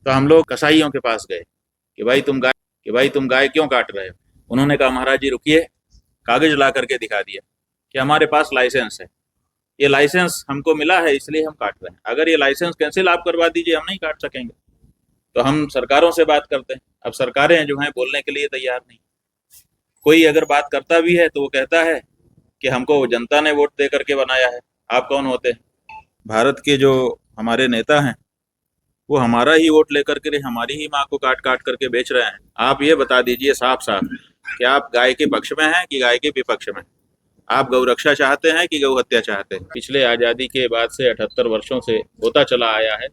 तो हम लोग कसाईयों के पास गए कि भाई तुम गाय क्यों काट रहे हो। उन्होंने कहा महाराज जी रुकिए, कागज ला करके दिखा दिया कि हमारे पास लाइसेंस है, ये लाइसेंस हमको मिला है इसलिए हम काट रहे हैं, अगर ये लाइसेंस कैंसिल आप करवा दीजिए हम नहीं काट सकेंगे। तो हम सरकारों से बात करते हैं, अब सरकारें जो हैं बोलने के लिए तैयार नहीं। कोई अगर बात करता भी है तो वो कहता है कि हमको जनता ने वोट दे करके बनाया है। आप कौन होते हैं? भारत के जो हमारे नेता हैं वो हमारा ही वोट लेकर के हमारी ही माँ को काट काट करके बेच रहे हैं। आप ये बता दीजिए साफ साफ कि आप गाय के पक्ष में हैं कि गाय के विपक्ष में? आप गौ रक्षा चाहते हैं कि गौ हत्या चाहते हैं? पिछले आज़ादी के बाद से 78 वर्षों से होता चला आया है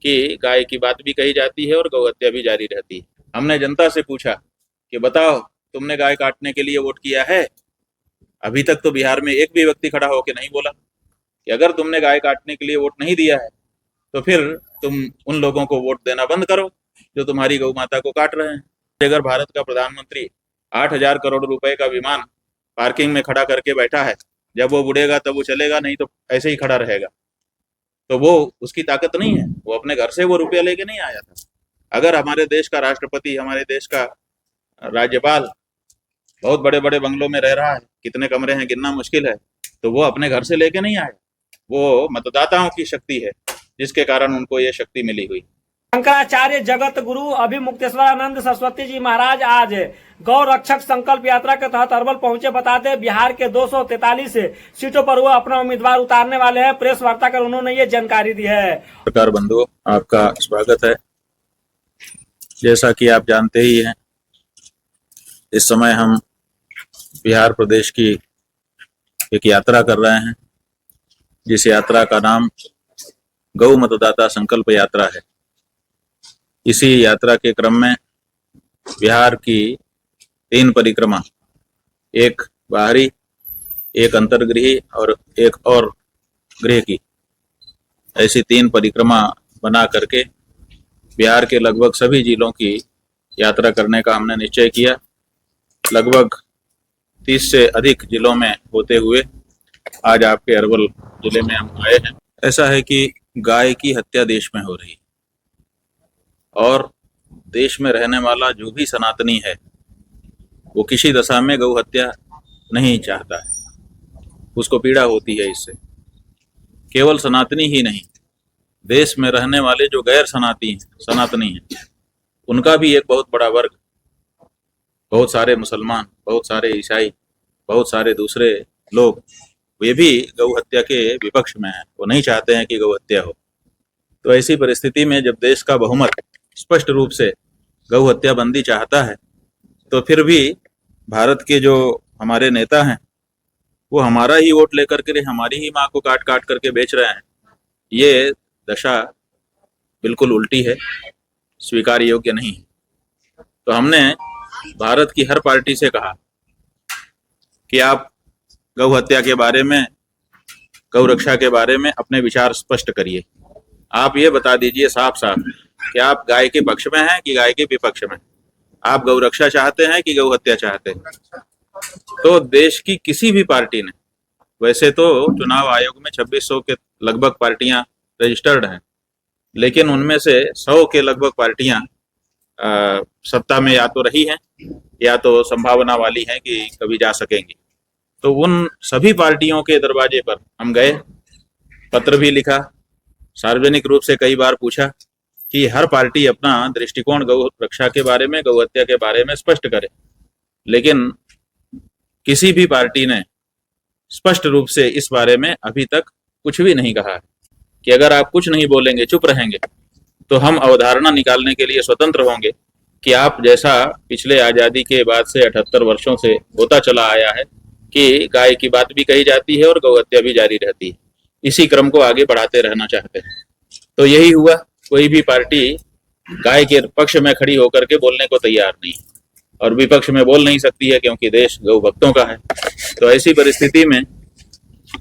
कि गाय की बात भी कही जाती है और गौ हत्या भी जारी रहती है। हमने जनता से पूछा कि बताओ तुमने गाय काटने के लिए वोट किया है? अभी तक तो बिहार में एक भी व्यक्ति खड़ा होकर नहीं बोला कि अगर तुमने गाय काटने के लिए वोट नहीं दिया है तो फिर तुम उन लोगों को वोट देना बंद करो जो तुम्हारी गौ माता को काट रहे हैं। अगर भारत का प्रधानमंत्री 8,000 करोड़ रुपए का विमान पार्किंग में खड़ा करके बैठा है, जब वो उड़ेगा तब वो चलेगा, नहीं तो ऐसे ही खड़ा रहेगा, तो वो उसकी ताकत नहीं है? वो अपने घर से वो रुपया लेके नहीं आया था। अगर हमारे देश का राष्ट्रपति, हमारे देश का राज्यपाल बहुत बड़े बड़े बंगलों में रह रहा है, कितने कमरे हैं गिनना मुश्किल है, तो वो अपने घर से लेके नहीं आया। वो मतदाताओं की शक्ति है जिसके कारण उनको ये शक्ति मिली हुई। शंकराचार्य जगत गुरु अभिमुक्तेश्वरानंद सरस्वती जी महाराज आज गौ रक्षक संकल्प यात्रा के तहत अरवल पहुंचे। बताते बिहार के 243 सीटों पर वो अपना उम्मीदवार उतारने वाले हैं। प्रेस वार्ता कर उन्होंने ये जानकारी दी है। सरकार बंधुओं, आपका स्वागत है। जैसा कि आप जानते ही हैं, इस समय हम बिहार प्रदेश की एक यात्रा कर रहे हैं, जिस यात्रा का नाम गौ मतदाता संकल्प यात्रा है। इसी यात्रा के क्रम में बिहार की 3 परिक्रमा, एक बाहरी, एक अंतर्गृही और एक और गृह की, ऐसी 3 परिक्रमा बना करके बिहार के लगभग सभी जिलों की यात्रा करने का हमने निश्चय किया। लगभग 30 से अधिक जिलों में होते हुए आज आपके अरवल जिले में हम आए हैं। ऐसा है कि गाय की हत्या देश में हो रही है और देश में रहने वाला जो भी सनातनी है वो किसी दशा में गौ हत्या नहीं चाहता है, उसको पीड़ा होती है इससे। केवल सनातनी ही नहीं, देश में रहने वाले जो गैर सनातनी हैं उनका भी एक बहुत बड़ा वर्ग, बहुत सारे मुसलमान, बहुत सारे ईसाई, बहुत सारे दूसरे लोग, वे भी गौ हत्या के विपक्ष में हैं। वो नहीं चाहते हैं कि गौ हत्या हो। तो ऐसी परिस्थिति में जब देश का बहुमत स्पष्ट रूप से गौ हत्या बंदी चाहता है, तो फिर भी भारत के जो हमारे नेता हैं वो हमारा ही वोट लेकर के हमारी ही माँ को काट काट करके बेच रहे हैं। ये दशा बिल्कुल उल्टी है, स्वीकार योग्य नहीं। तो हमने भारत की हर पार्टी से कहा कि आप गौ हत्या के बारे में, गौ रक्षा के बारे में अपने विचार स्पष्ट करिए। आप ये बता दीजिए साफ साफ कि आप गाय के पक्ष में हैं कि गाय के विपक्ष में? आप गौ रक्षा चाहते हैं कि गौ हत्या चाहते हैं? तो देश की किसी भी पार्टी ने, वैसे तो चुनाव आयोग में 2600 के लगभग पार्टियां रजिस्टर्ड हैं, लेकिन उनमें से 100 के लगभग पार्टियां सत्ता में या तो रही हैं या तो संभावना वाली हैं कि कभी जा सकेंगी। तो उन सभी पार्टियों के दरवाजे पर हम गए, पत्र भी लिखा, सार्वजनिक रूप से कई बार पूछा कि हर पार्टी अपना दृष्टिकोण गौ रक्षा के बारे में, गौ हत्या के बारे में स्पष्ट करे। लेकिन किसी भी पार्टी ने स्पष्ट रूप से इस बारे में अभी तक कुछ भी नहीं कहा है कि अगर आप कुछ नहीं बोलेंगे, चुप रहेंगे, तो हम अवधारणा निकालने के लिए स्वतंत्र होंगे कि आप जैसा पिछले आज़ादी के बाद से 78 वर्षों से होता चला आया है कि गाय की बात भी कही जाती है और गौ हत्या भी जारी रहती है, इसी क्रम को आगे बढ़ाते रहना चाहते हैं। तो यही हुआ, कोई भी पार्टी गाय के पक्ष में खड़ी होकर के बोलने को तैयार नहीं और विपक्ष में बोल नहीं सकती है क्योंकि देश गौ भक्तों का है। तो ऐसी परिस्थिति में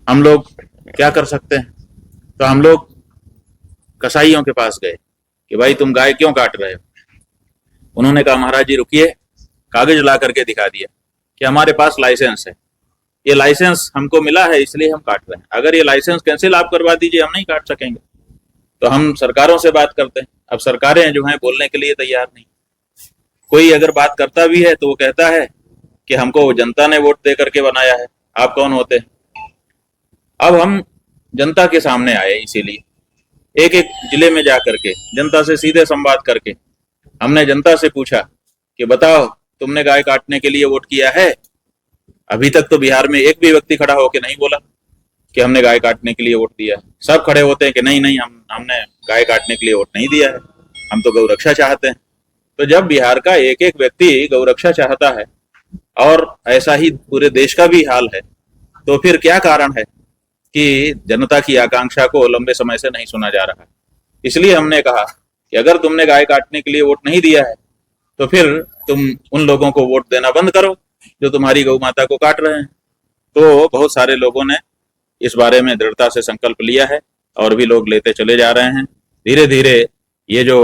हम लोग क्या कर सकते हैं? तो हम लोग कसाईयों के पास गए कि भाई तुम गाय क्यों काट रहे हो। उन्होंने कहा महाराज जी रुकिए, कागज ला करके दिखा दिया कि हमारे पास लाइसेंस है, ये लाइसेंस हमको मिला है इसलिए हम काट रहे हैं, अगर ये लाइसेंस कैंसिल आप करवा दीजिए हम नहीं काट सकेंगे। तो हम सरकारों से बात करते हैं। अब सरकारें जो हैं बोलने के लिए तैयार नहीं। कोई अगर बात करता भी है तो वो कहता है कि हमको जनता ने वोट दे करके बनाया है, आप कौन होते हैं। अब हम जनता के सामने आए, इसीलिए एक एक जिले में जा करके जनता से सीधे संवाद करके हमने जनता से पूछा कि बताओ तुमने गाय काटने के लिए वोट किया है। अभी तक तो बिहार में एक भी व्यक्ति खड़ा होकर नहीं बोला कि हमने गाय काटने के लिए वोट दिया है। सब खड़े होते हैं कि नहीं नहीं, हमने गाय काटने के लिए वोट नहीं दिया है, हम तो गौरक्षा चाहते हैं। तो जब बिहार का एक एक व्यक्ति गौरक्षा चाहता है और ऐसा ही पूरे देश का भी हाल है, तो फिर क्या कारण है कि जनता की आकांक्षा को लंबे समय से नहीं सुना जा रहा। इसलिए हमने कहा कि अगर तुमने गाय काटने के लिए वोट नहीं दिया है तो फिर तुम उन लोगों को वोट देना बंद करो जो तुम्हारी गौ माता को काट रहे हैं। तो बहुत सारे लोगों ने इस बारे में दृढ़ता से संकल्प लिया है और भी लोग लेते चले जा रहे हैं। धीरे धीरे ये जो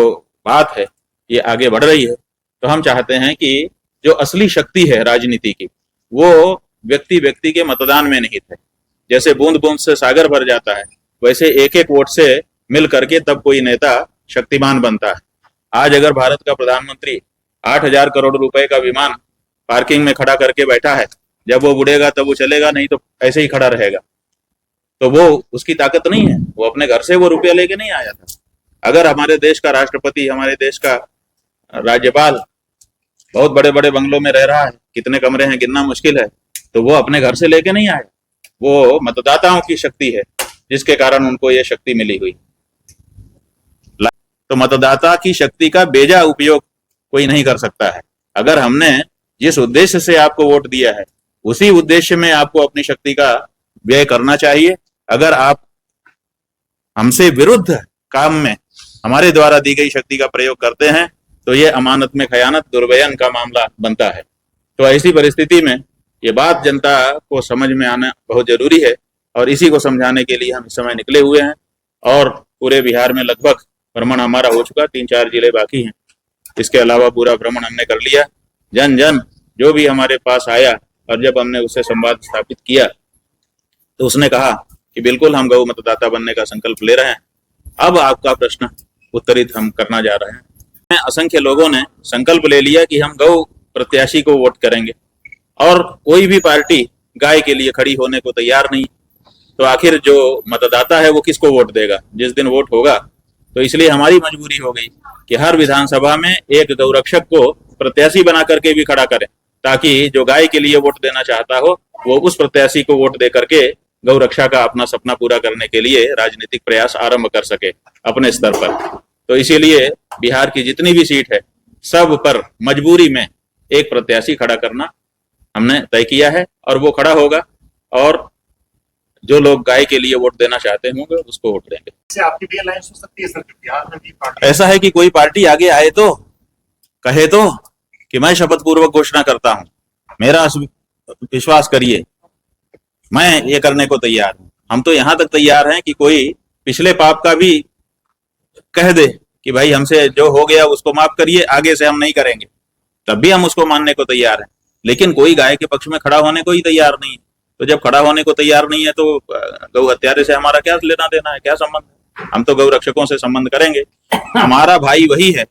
बात है ये आगे बढ़ रही है। तो हम चाहते हैं कि जो असली शक्ति है राजनीति की, वो व्यक्ति व्यक्ति के मतदान में निहित है। जैसे बूंद बूंद से सागर भर जाता है, वैसे एक एक वोट से मिल करके तब कोई नेता शक्तिमान बनता है। आज अगर भारत का प्रधानमंत्री 8,000 करोड़ रुपए का विमान पार्किंग में खड़ा करके बैठा है, जब वो उड़ेगा तब वो चलेगा, नहीं तो ऐसे ही खड़ा रहेगा। तो वो उसकी ताकत नहीं है, वो अपने घर से वो रुपया लेके नहीं आया था। अगर हमारे देश का राष्ट्रपति, हमारे देश का राज्यपाल बहुत बड़े बड़े बंगलों में रह रहा है, कितने कमरे हैं गिनना मुश्किल है, तो वो अपने घर से लेके नहीं आए। वो मतदाताओं की शक्ति है जिसके कारण उनको ये शक्ति मिली हुई। तो मतदाता की शक्ति का बेजा उपयोग कोई नहीं कर सकता है। अगर हमने जिस उद्देश्य से आपको वोट दिया है उसी उद्देश्य में आपको अपनी शक्ति का व्यय करना चाहिए। अगर आप हमसे विरुद्ध काम में हमारे द्वारा दी गई शक्ति का प्रयोग करते हैं तो ये अमानत में खयानत, दुर्व्ययन का मामला बनता है। तो ऐसी परिस्थिति में ये बात जनता को समझ में आना बहुत जरूरी है और इसी को समझाने के लिए हम इस समय निकले हुए हैं। और पूरे बिहार में लगभग भ्रमण हमारा हो चुका, 3-4 जिले बाकी हैं। इसके अलावा पूरा भ्रमण हमने कर लिया। जन जन जो भी हमारे पास आया और जब हमने उससे संवाद स्थापित किया तो उसने कहा कि बिल्कुल हम गौ मतदाता बनने का संकल्प ले रहे हैं। अब आपका प्रश्न उत्तरित हम करना जा रहे हैं। असंख्य लोगों ने संकल्प ले लिया कि हम गौ प्रत्याशी को वोट करेंगे और कोई भी पार्टी गाय के लिए खड़ी होने को तैयार नहीं। तो आखिर जो मतदाता है वो किसको वोट देगा जिस दिन वोट होगा। तो इसलिए हमारी मजबूरी हो गई कि हर विधानसभा में एक गौरक्षक को प्रत्याशी बना करके भी खड़ा करें, ताकि जो गाय के लिए वोट देना चाहता हो वो उस प्रत्याशी को वोट दे करके गौरक्षा का अपना सपना पूरा करने के लिए राजनीतिक प्रयास आरंभ कर सके अपने स्तर पर। तो इसीलिए बिहार की जितनी भी सीट है सब पर मजबूरी में एक प्रत्याशी खड़ा करना हमने तय किया है और वो खड़ा होगा और जो लोग गाय के लिए वोट देना चाहते होंगे उसको वोट देंगे। आपकी भी अलायंस हो सकती है सर, बिहार में भी पार्टी ऐसा है कि कोई पार्टी आगे आए तो कहे तो कि मैं शपथ पूर्वक घोषणा करता हूं, मेरा विश्वास करिए, मैं ये करने को तैयार हूं। हम तो यहां तक तैयार हैं कि कोई पिछले पाप का भी कह दे कि भाई हमसे जो हो गया उसको माफ करिए, आगे से हम नहीं करेंगे, तब भी हम उसको मानने को तैयार हैं। लेकिन कोई गाय के पक्ष में खड़ा होने को ही तैयार नहीं है। तो जब खड़ा होने को तैयार नहीं है तो गौ हत्यारे से हमारा क्या लेना देना है, क्या संबंध है। हम तो गौ रक्षकों से संबंध करेंगे। हमारा भाई वही है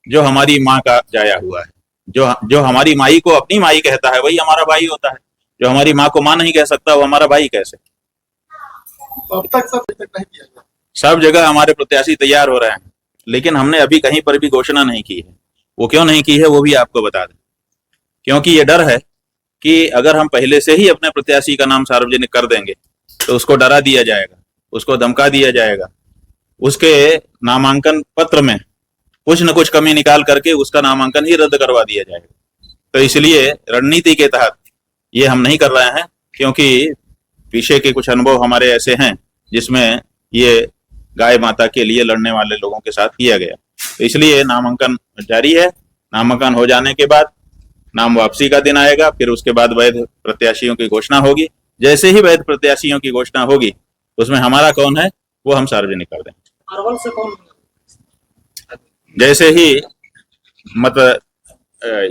जो हमारी माँ का जाया हुआ है, जो हमारी माई को अपनी माई कहता है वही हमारा भाई होता है। जो हमारी माँ को माँ नहीं कह सकता वो हमारा भाई कैसे। अब तक सब नहीं किया गया। सब जगह हमारे प्रत्याशी तैयार हो रहे हैं, लेकिन हमने अभी कहीं पर भी घोषणा नहीं की है। वो क्यों नहीं की है वो भी आपको बता दें। क्योंकि ये डर है कि अगर हम पहले से ही अपने प्रत्याशी का नाम सार्वजनिक कर देंगे तो उसको डरा दिया जाएगा, उसको धमका दिया जाएगा, उसके नामांकन पत्र में कुछ न कुछ कमी निकाल करके उसका नामांकन ही रद्द करवा दिया जाएगा। तो इसलिए रणनीति के तहत ये हम नहीं कर रहे हैं, क्योंकि पीछे के कुछ अनुभव हमारे ऐसे हैं जिसमें ये गाय माता के लिए लड़ने वाले लोगों के साथ किया गया। तो इसलिए नामांकन जारी है। नामांकन हो जाने के बाद नाम वापसी का दिन आएगा, फिर उसके बाद वैध प्रत्याशियों की घोषणा होगी। जैसे ही वैध प्रत्याशियों की घोषणा होगी उसमें हमारा कौन है वो हम सार्वजनिक कर देंगे। अरवल से कौन? जैसे ही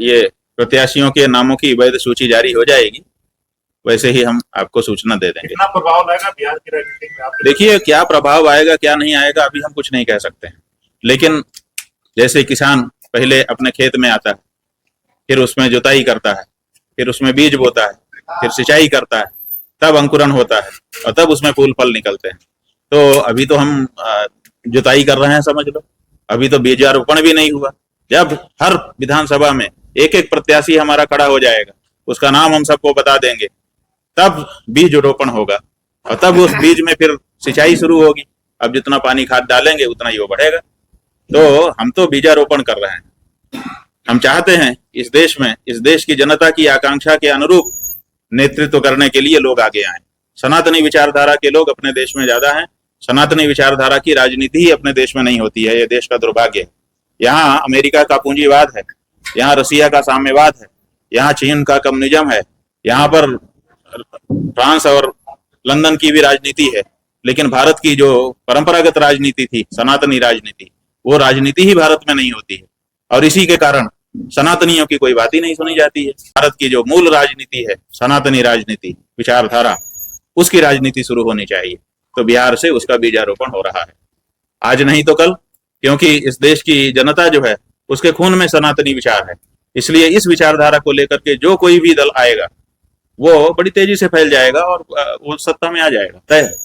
ये प्रत्याशियों के नामों की वैध सूची जारी हो जाएगी वैसे ही हम आपको सूचना दे देंगे। कितना प्रभाव लाएगा बिहार की राजनीति में? आप देखिए क्या प्रभाव आएगा क्या नहीं आएगा अभी हम कुछ नहीं कह सकते हैं, लेकिन जैसे किसान पहले अपने खेत में आता है, फिर उसमें जुताई करता है, फिर उसमें बीज बोता है, फिर सिंचाई करता है, तब अंकुरण होता है और तब उसमें फूल फल निकलते हैं। तो अभी तो हम जुताई कर रहे हैं समझ लो, अभी तो बीजारोपण भी नहीं हुआ। जब हर विधानसभा में एक एक प्रत्याशी हमारा खड़ा हो जाएगा, उसका नाम हम सबको बता देंगे, तब बीज रोपण होगा और तब उस बीज में फिर सिंचाई शुरू होगी। अब जितना पानी खाद डालेंगे उतना ही वो बढ़ेगा। तो हम तो बीजारोपण कर रहे हैं। हम चाहते हैं इस देश में, इस देश की जनता की आकांक्षा के अनुरूप नेतृत्व करने के लिए लोग आगे आए। सनातनी विचारधारा के लोग अपने देश में ज्यादा हैं। सनातनी विचारधारा की राजनीति ही अपने देश में नहीं होती है, ये देश का दुर्भाग्य है। यहाँ अमेरिका का पूंजीवाद है, यहाँ रसिया का साम्यवाद है, यहाँ चीन का कम्युनिज्म है, यहाँ पर फ्रांस और लंदन की भी राजनीति है, लेकिन भारत की जो परंपरागत राजनीति थी, सनातनी राजनीति, वो राजनीति ही भारत में नहीं होती है। और इसी के कारण सनातनियों की कोई बात ही नहीं सुनी जाती है। भारत की जो मूल राजनीति है, सनातनी राजनीति विचारधारा, उसकी राजनीति शुरू होनी चाहिए। तो बिहार से उसका बीजारोपण हो रहा है, आज नहीं तो कल, क्योंकि इस देश की जनता जो है उसके खून में सनातनी विचार है। इसलिए इस विचारधारा को लेकर के जो कोई भी दल आएगा वो बड़ी तेजी से फैल जाएगा और वो सत्ता में आ जाएगा, तय है।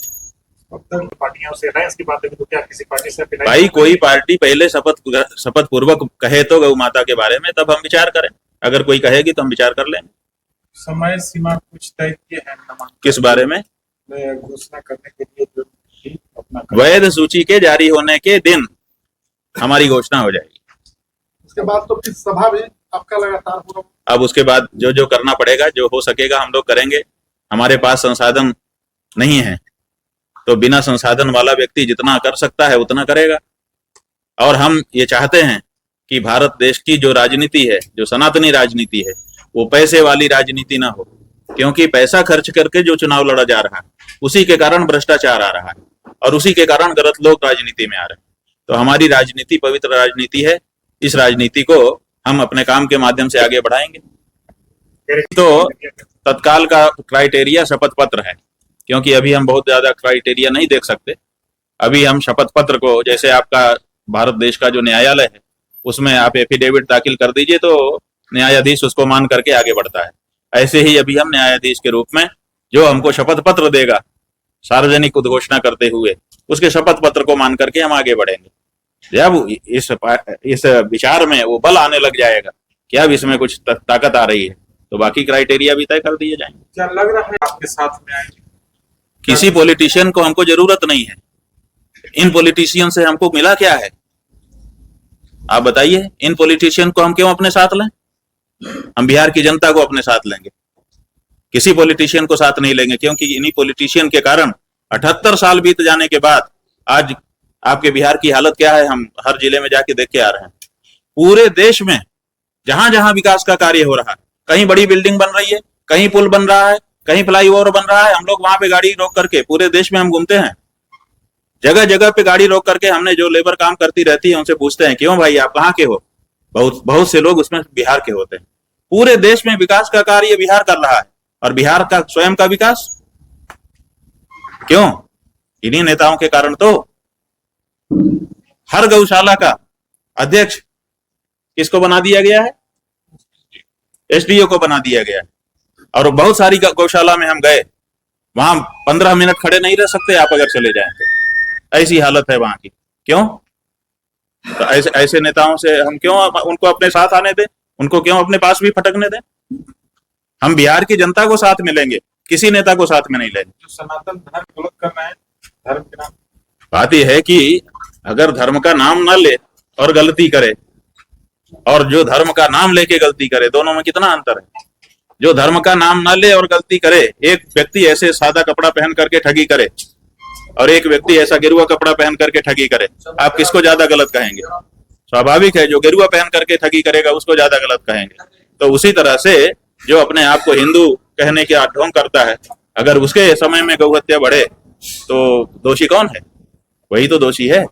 अब तक पार्टियों से अलायंस की बात है, तो क्या किसी पार्टी से भाई कोई पार्टी पहले शपथ पूर्वक कहे तो गौ माता के बारे में, तब हम विचार करें। अगर कोई कहेगी तो हम विचार कर लेंगे। समय सीमा कुछ तय किए हैं किस बारे में? घोषणा करने के लिए जो अपना वैध सूची के जारी होने के दिन हमारी घोषणा हो जाएगी। उसके बाद तो फिर सभा भी आपका लगातार होगा। अब उसके बाद जो जो करना पड़ेगा, जो हो सकेगा हम लोग करेंगे। हमारे पास संसाधन नहीं है, तो बिना संसाधन वाला व्यक्ति जितना कर सकता है उतना करेगा। और हम ये चाहते हैं कि भारत देश की जो राजनीति है, जो सनातनी राजनीति है, वो पैसे वाली राजनीति ना हो, क्योंकि पैसा खर्च करके जो चुनाव लड़ा जा रहा है उसी के कारण भ्रष्टाचार आ रहा है और उसी के कारण गलत लोग राजनीति में आ रहे हैं। तो हमारी राजनीति पवित्र राजनीति है, इस राजनीति को हम अपने काम के माध्यम से आगे बढ़ाएंगे। तो तत्काल का क्राइटेरिया शपथ पत्र है, क्योंकि अभी हम बहुत ज्यादा क्राइटेरिया नहीं देख सकते। अभी हम शपथ पत्र को, जैसे आपका भारत देश का जो न्यायालय है उसमें आप एफिडेविट दाखिल कर दीजिए तो न्यायाधीश उसको मान करके आगे बढ़ता है। ऐसे ही अभी हम न्यायाधीश के रूप में जो हमको शपथ पत्र देगा सार्वजनिक उद्घोषणा करते हुए, उसके शपथ पत्र को मान करके हम आगे बढ़ेंगे। जब इस विचार में वो बल आने लग जाएगा कि अब इसमें कुछ ताकत आ रही है, तो बाकी क्राइटेरिया भी तय कर दिए जाएंगे। क्या लग रहा है आपके साथ में आएंगे? किसी पॉलिटिशियन को हमको जरूरत नहीं है। इन पॉलिटिशियन से हमको मिला क्या है, आप बताइए। इन पॉलिटिशियन को हम क्यों अपने साथ लें? हम बिहार की जनता को अपने साथ लेंगे, किसी पॉलिटिशियन को साथ नहीं लेंगे, क्योंकि इन्हीं पॉलिटिशियन के कारण 78 साल बीत जाने के बाद आज आपके बिहार की हालत क्या है, हम हर जिले में जाके देख के आ रहे हैं। पूरे देश में जहां जहां विकास का कार्य हो रहा है, कहीं बड़ी बिल्डिंग बन रही है, कहीं पुल बन रहा है, कहीं फ्लाईओवर बन रहा है, हम लोग वहां पे गाड़ी रोक करके पूरे देश में हम घूमते हैं। जगह जगह पे गाड़ी रोक करके हमने जो लेबर काम करती रहती है उनसे पूछते हैं, क्यों भाई आप कहाँ के हो? बहुत से लोग उसमें बिहार के होते हैं। पूरे देश में विकास का कार्य बिहार कर रहा है, और बिहार का स्वयं का विकास क्यों? इन्हीं नेताओं के कारण। तो हर गौशाला का अध्यक्ष किसको बना दिया गया है? एसडीओ को बना दिया गया है। और बहुत सारी गौशाला में हम गए, वहां 15 मिनट खड़े नहीं रह सकते आप अगर चले जाएं तो, ऐसी हालत है वहां की। क्यों? तो ऐसे नेताओं से हम क्यों उनको अपने साथ आने दें, उनको क्यों अपने पास भी फटकने दें? हम बिहार की जनता को साथ में लेंगे, किसी नेता को साथ में नहीं लेंगे। जो सनातन धर्म गलत कर रहे हैं, धर्म के नाम। बात यह है कि अगर धर्म का नाम न ले और गलती करे, और जो धर्म का नाम लेके गलती करे, दोनों में कितना अंतर है। जो धर्म का नाम न ले और गलती करे, एक व्यक्ति ऐसे सादा कपड़ा पहन करके ठगी करे और एक व्यक्ति ऐसा गेरुआ कपड़ा पहन करके ठगी करे, आप किसको ज्यादा गलत कहेंगे? स्वाभाविक है जो गेरुआ पहन करके ठगी करेगा उसको ज्यादा गलत कहेंगे। तो उसी तरह से जो अपने आप को हिंदू कहने के ढोंग करता है, अगर उसके समय में गौ हत्या बढ़े तो दोषी कौन है? वही तो दोषी है।